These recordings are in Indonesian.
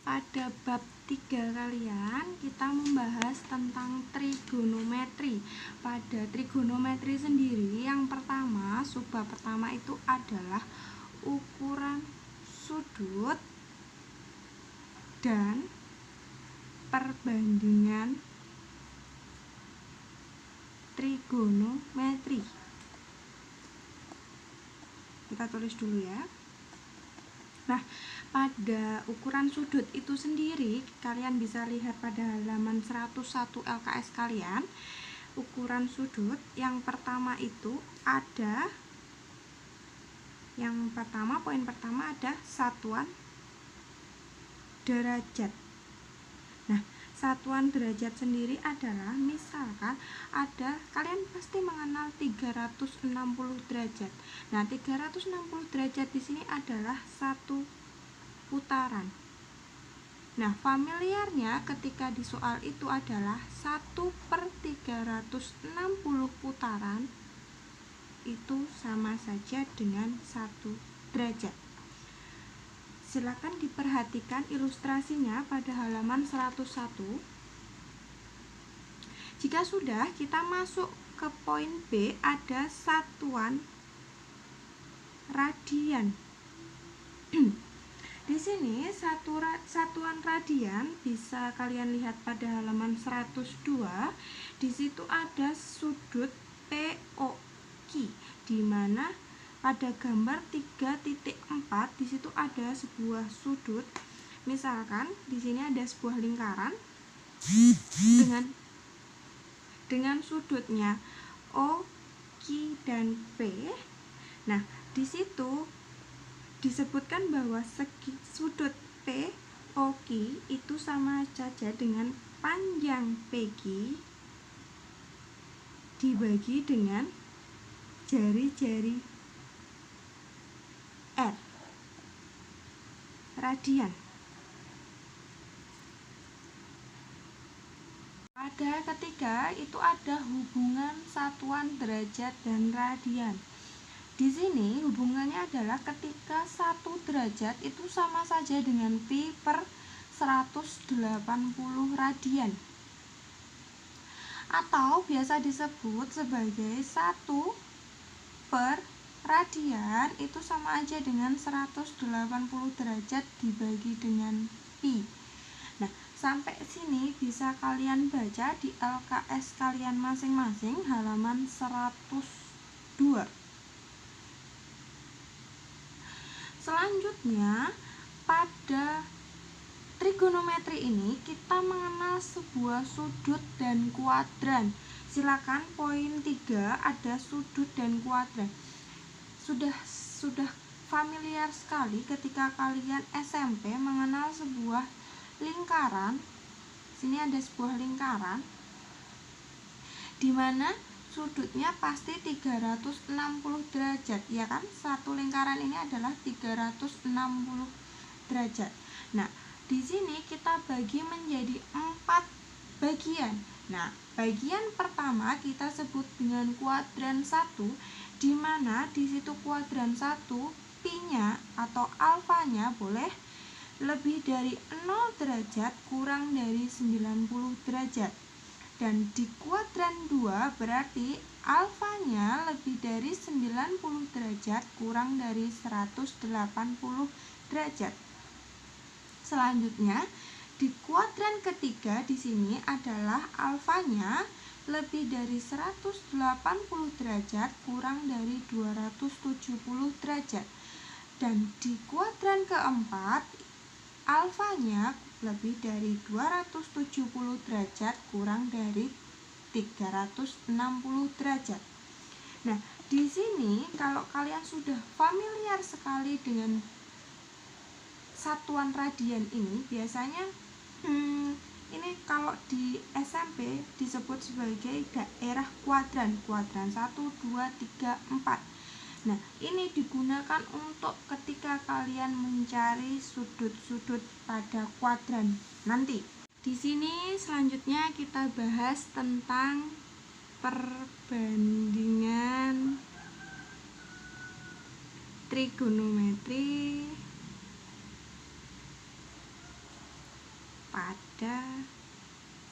Pada bab 3 kalian kita membahas tentang trigonometri. Pada trigonometri sendiri yang pertama, subbab pertama itu adalah ukuran sudut dan perbandingan trigonometri. Kita tulis dulu ya. Nah, pada ukuran sudut itu sendiri, kalian bisa lihat pada halaman 101 LKS kalian. Ukuran sudut yang pertama itu ada, poin pertama ada satuan derajat. Nah, satuan derajat sendiri adalah, misalkan ada, kalian pasti mengenal 360 derajat. Nah, 360 derajat di sini adalah satu putaran. Nah, familiarnya ketika di soal itu adalah 1/360 putaran itu sama saja dengan 1 derajat. Silakan diperhatikan ilustrasinya pada halaman 101. Jika sudah, kita masuk ke poin B, ada satuan radian. Di sini satuan radian bisa kalian lihat pada halaman 102. Di situ ada sudut POQ, di mana pada gambar 3.4 di situ ada sebuah sudut. Misalkan di sini ada sebuah lingkaran dengan sudutnya O, Q, dan P. Nah, di situ disebutkan bahwa segi sudut P, O, Q itu sama saja dengan panjang PQ dibagi dengan jari-jari R radian. Pada ketiga itu ada hubungan satuan derajat dan radian. Di sini hubungannya adalah ketika 1 derajat itu sama saja dengan pi per 180 radian, atau biasa disebut sebagai 1 per radian itu sama aja dengan 180 derajat dibagi dengan pi. Nah, sampai sini bisa kalian baca di LKS kalian masing-masing halaman 102. Selanjutnya, pada trigonometri ini kita mengenal sebuah sudut dan kuadran. Silakan poin 3 ada sudut dan kuadran. Sudah familiar sekali ketika kalian SMP mengenal sebuah lingkaran. Sini ada sebuah lingkaran di mana sudutnya pasti 360 derajat, ya kan? Satu lingkaran ini adalah 360 derajat. Nah, di sini kita bagi menjadi 4 bagian. Nah, bagian pertama kita sebut dengan kuadran 1, di mana di situ kuadran 1 pi-nya atau alfanya boleh lebih dari 0 derajat kurang dari 90 derajat. Dan di kuadran 2 berarti alfanya lebih dari 90 derajat kurang dari 180 derajat. Selanjutnya, di kuadran ketiga di sini adalah alfanya lebih dari 180 derajat kurang dari 270 derajat. Dan di kuadran keempat alfanya lebih dari 270 derajat kurang dari 360 derajat. Nah, di sini kalau kalian sudah familiar sekali dengan satuan radian ini, biasanya ini kalau di SMP disebut sebagai daerah kuadran 1, 2, 3, 4. Nah, ini digunakan untuk ketika kalian mencari sudut-sudut pada kuadran nanti. Di sini selanjutnya kita bahas tentang perbandingan trigonometri pada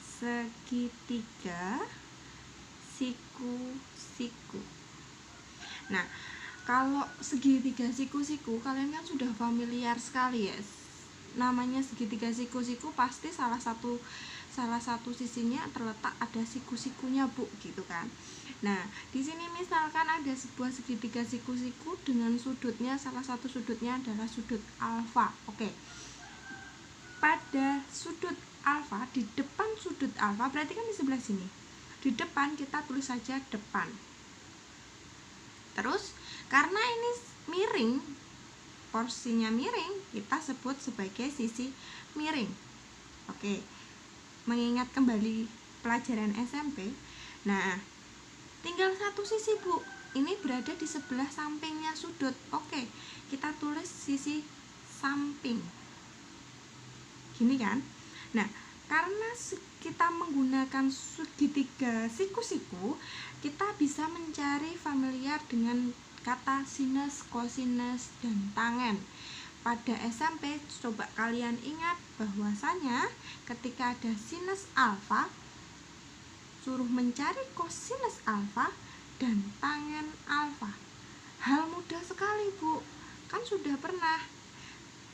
segitiga siku-siku. Nah, kalau segitiga siku-siku kalian kan sudah familiar sekali ya. Namanya segitiga siku-siku pasti salah satu sisinya terletak ada siku-sikunya, Bu, gitu kan. Nah, di sini misalkan ada sebuah segitiga siku-siku dengan sudutnya, salah satu sudutnya adalah sudut alfa. Oke. Pada sudut alfa, di depan sudut alfa, berarti kan di sebelah sini. Di depan kita tulis saja depan. Terus karena ini miring, porsinya miring, kita sebut sebagai sisi miring. Oke. Mengingat kembali pelajaran SMP. Nah, tinggal satu sisi, Bu. Ini berada di sebelah sampingnya sudut. Oke, kita tulis sisi samping. Gini kan? Nah, karena kita menggunakan segitiga siku-siku, kita bisa mencari familiar dengan kata sinus, kosinus, dan tangen. Pada SMP, coba kalian ingat bahwasanya ketika ada sinus alfa, suruh mencari kosinus alfa dan tangen alfa. Hal mudah sekali, Bu. Kan sudah pernah.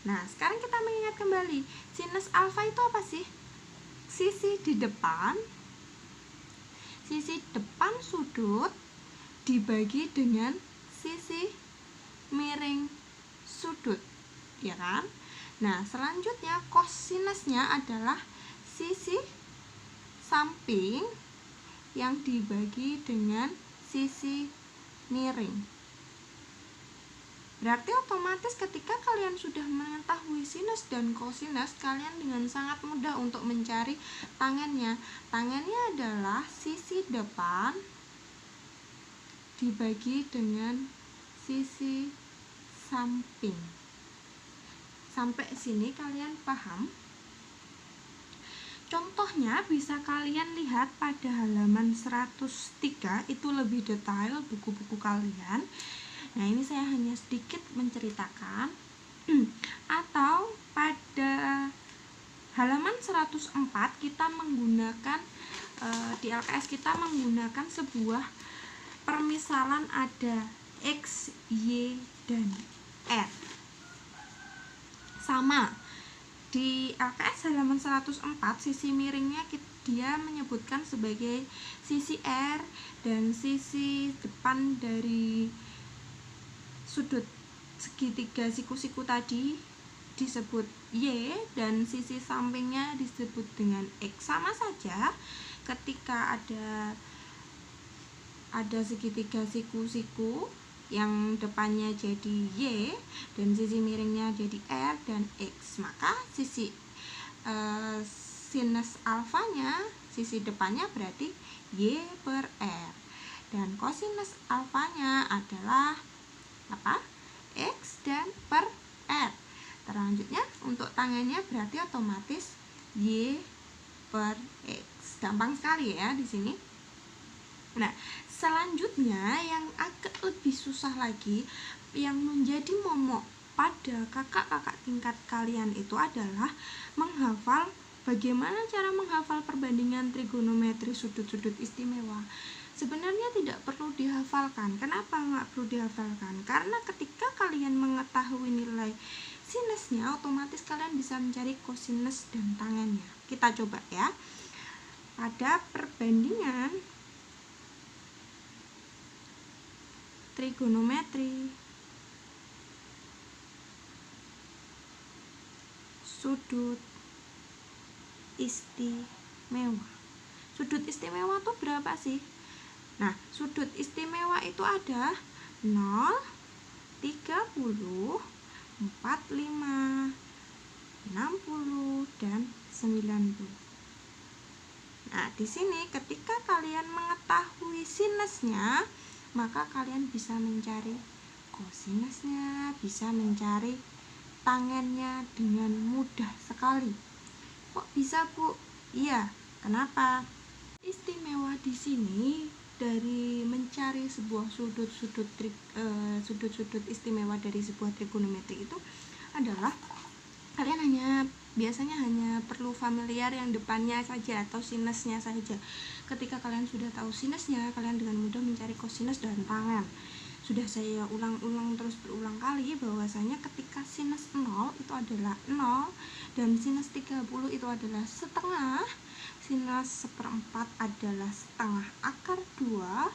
Nah, sekarang kita mengingat kembali. Sinus alfa itu apa sih? Sisi depan sudut dibagi dengan sisi miring sudut, ya kan? Nah, selanjutnya kosinusnya adalah sisi samping yang dibagi dengan sisi miring. Berarti otomatis ketika kalian sudah mengetahui sinus dan kosinus, kalian dengan sangat mudah untuk mencari tangennya. Tangennya adalah sisi depan dibagi dengan sisi samping. Sampai sini kalian paham? Contohnya bisa kalian lihat pada halaman 103, itu lebih detail buku-buku kalian. Nah, ini saya hanya sedikit menceritakan. Atau pada halaman 104 kita menggunakan di LKS kita menggunakan sebuah permisalan ada X, Y, dan R. Sama. Di LKS halaman 104 sisi miringnya dia menyebutkan sebagai sisi R, dan sisi depan dari sudut segitiga siku-siku tadi disebut Y, dan sisi sampingnya disebut dengan X. Sama saja ketika ada segitiga siku-siku yang depannya jadi Y dan sisi miringnya jadi R dan X, maka sisi sinus alfanya, sisi depannya berarti Y per R, dan kosinus alfanya adalah apa? X dan per R. Selanjutnya untuk tangannya berarti otomatis Y per X. Gampang sekali ya di sini. Nah, selanjutnya yang agak lebih susah lagi, yang menjadi momok pada kakak-kakak tingkat kalian itu adalah menghafal bagaimana cara menghafal perbandingan trigonometri sudut-sudut istimewa. Sebenarnya tidak perlu dihafalkan. Kenapa nggak perlu dihafalkan? Karena ketika kalian mengetahui nilai sinusnya, otomatis kalian bisa mencari kosinus dan tangennya. Kita coba ya. Pada perbandingan trigonometri sudut istimewa. Sudut istimewa itu berapa sih? Nah, sudut istimewa itu ada 0, 30, 45, 60, dan 90. Nah, di sini ketika kalian mengetahui sinusnya, maka kalian bisa mencari kosinusnya, bisa mencari tangennya dengan mudah sekali. Kok bisa, Bu? Iya, kenapa? Istimewa di sini dari mencari sebuah sudut-sudut istimewa dari sebuah trigonometri itu adalah kalian hanya biasanya hanya perlu familiar yang depannya saja atau sinusnya saja. Ketika kalian sudah tahu sinusnya, kalian dengan mudah mencari kosinus dan tangen. Sudah saya ulang-ulang terus berulang kali bahwasanya ketika sinus 0 itu adalah 0 dan sinus 30 itu adalah setengah, sinus 1/4 adalah setengah akar 2,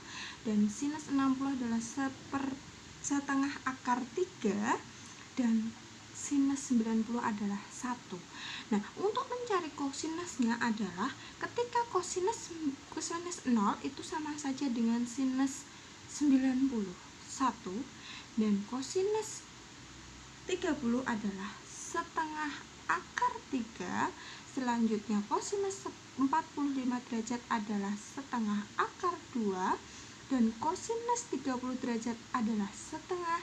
dan sinus 60 adalah setengah akar 3, dan sinus 90 adalah 1. Nah, untuk mencari kosinusnya adalah ketika kosinus 0 itu sama saja dengan sinus 90 1, dan kosinus 30 adalah setengah akar 3. Selanjutnya kosinus 45 derajat adalah setengah akar 2, dan kosinus 30 derajat adalah setengah,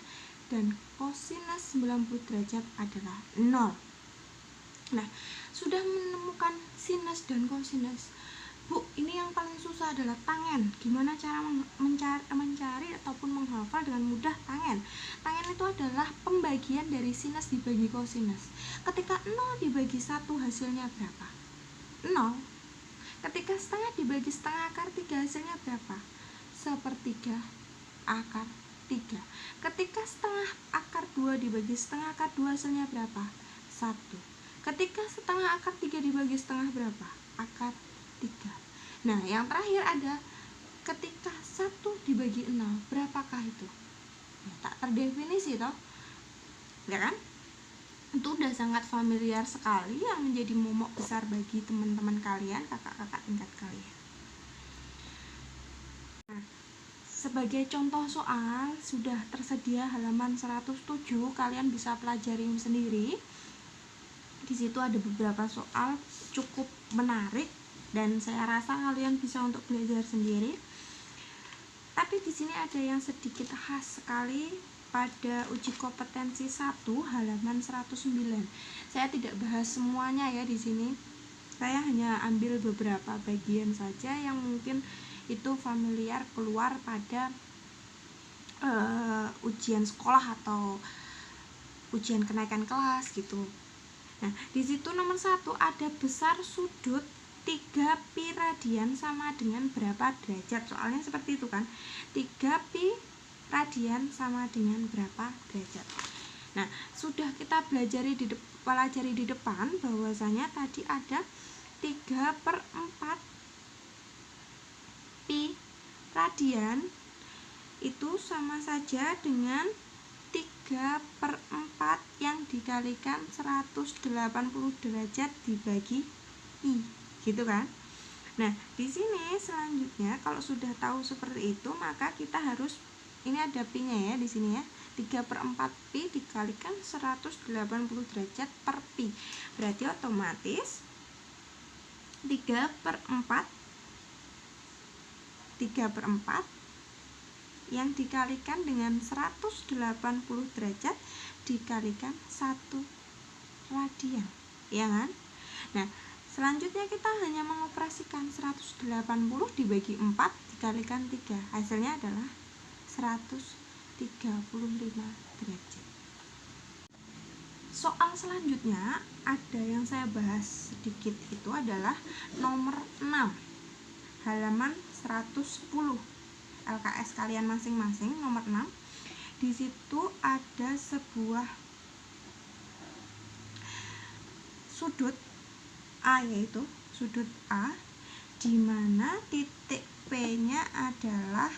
dan kosinus 90 derajat adalah 0. Nah, sudah menemukan sinus dan kosinus. Bu, ini yang paling susah adalah tangen. Gimana cara mencari ataupun menghafal dengan mudah tangen? Tangen itu adalah pembagian dari sinus dibagi kosinus. Ketika 0 dibagi 1 hasilnya berapa? 0. Ketika setengah dibagi setengah akar 3 hasilnya berapa? 1/3 akar 3. Ketika setengah akar 2 dibagi setengah akar 2 hasilnya berapa? 1. Ketika setengah akar 3 dibagi setengah berapa? Akar 3. Nah, yang terakhir ada ketika 1 dibagi 0, berapakah itu? Ya, tak terdefinisi toh. Ya kan? Itu udah sangat familiar sekali, yang menjadi momok besar bagi teman-teman kalian, kakak-kakak tingkat kalian. Nah, sebagai contoh soal sudah tersedia halaman 107, kalian bisa pelajari sendiri. Di situ ada beberapa soal cukup menarik dan saya rasa kalian bisa untuk belajar sendiri. Tapi di sini ada yang sedikit khas sekali pada uji kompetensi 1 halaman 109. Saya tidak bahas semuanya ya di sini. Saya hanya ambil beberapa bagian saja yang mungkin itu familiar keluar pada ujian sekolah atau ujian kenaikan kelas gitu. Nah, di situ nomor 1 ada besar sudut 3 pi radian sama dengan berapa derajat. Soalnya seperti itu kan. 3 pi radian sama dengan berapa derajat. Nah, sudah kita pelajari di depan bahwasanya tadi ada 3/4 pi radian itu sama saja dengan 3/4 yang dikalikan 180 derajat dibagi I, gitu kan. Nah, di sini selanjutnya kalau sudah tahu seperti itu, maka kita harus, ini ada pi-nya ya di sini ya. 3/4 pi dikalikan 180 derajat per pi. Berarti otomatis 3/4 yang dikalikan dengan 180 derajat dikalikan 1 radian, ya kan? Nah, selanjutnya kita hanya mengoperasikan 180 dibagi 4 dikalikan 3. Hasilnya adalah 135 derajat. Soal selanjutnya ada yang saya bahas sedikit, itu adalah nomor 6 halaman 110. LKS kalian masing-masing nomor 6. Di situ ada sebuah sudut A, yaitu sudut A di mana titik P-nya adalah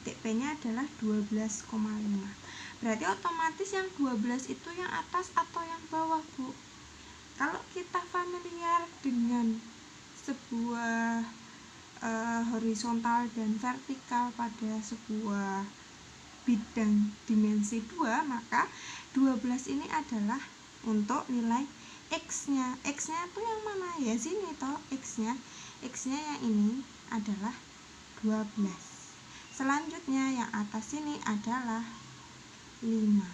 12,5. Berarti otomatis yang 12 itu yang atas atau yang bawah, Bu? Kalau kita familiar dengan sebuah horizontal dan vertikal pada sebuah bidang dimensi 2, maka 12 ini adalah untuk nilai X-nya. X-nya itu yang mana? Ya sini toh X-nya. X-nya yang ini adalah 12. Selanjutnya yang atas ini adalah 5.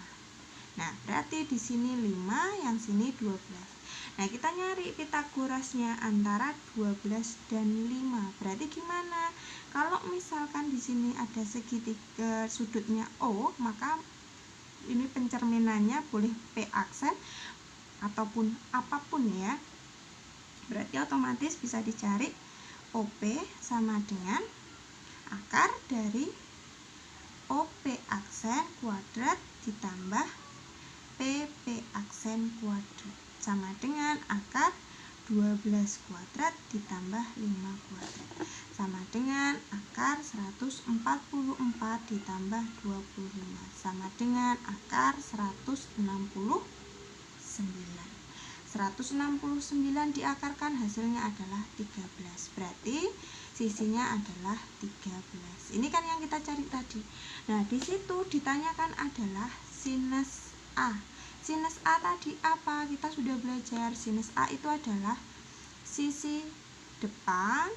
Nah, berarti di sini 5, yang sini 12. Nah, kita nyari Pitagorasnya antara 12 dan 5. Berarti gimana? Kalau misalkan di sini ada segitiga sudutnya O, maka ini pencerminannya boleh P aksen ataupun apapun ya. Berarti otomatis bisa dicari OP sama dengan akar dari OP aksen kuadrat ditambah PP aksen kuadrat sama dengan akar 12 kuadrat ditambah 5 kuadrat sama dengan akar 144 ditambah 25 sama dengan akar 169. 169 diakarkan hasilnya adalah 13. Berarti sisinya adalah 13. Ini kan yang kita cari tadi. Nah, di situ ditanyakan adalah sinus A. Sinus A tadi apa? Kita sudah belajar sinus A itu adalah sisi depan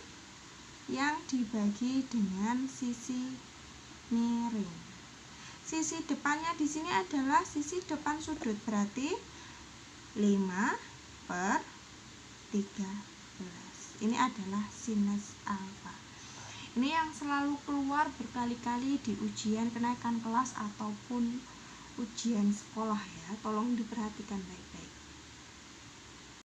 yang dibagi dengan sisi miring. Sisi depannya di sini adalah sisi depan sudut, berarti 5/13. Ini adalah sinus alfa. Ini yang selalu keluar berkali-kali di ujian kenaikan kelas ataupun ujian sekolah ya. Tolong diperhatikan baik-baik.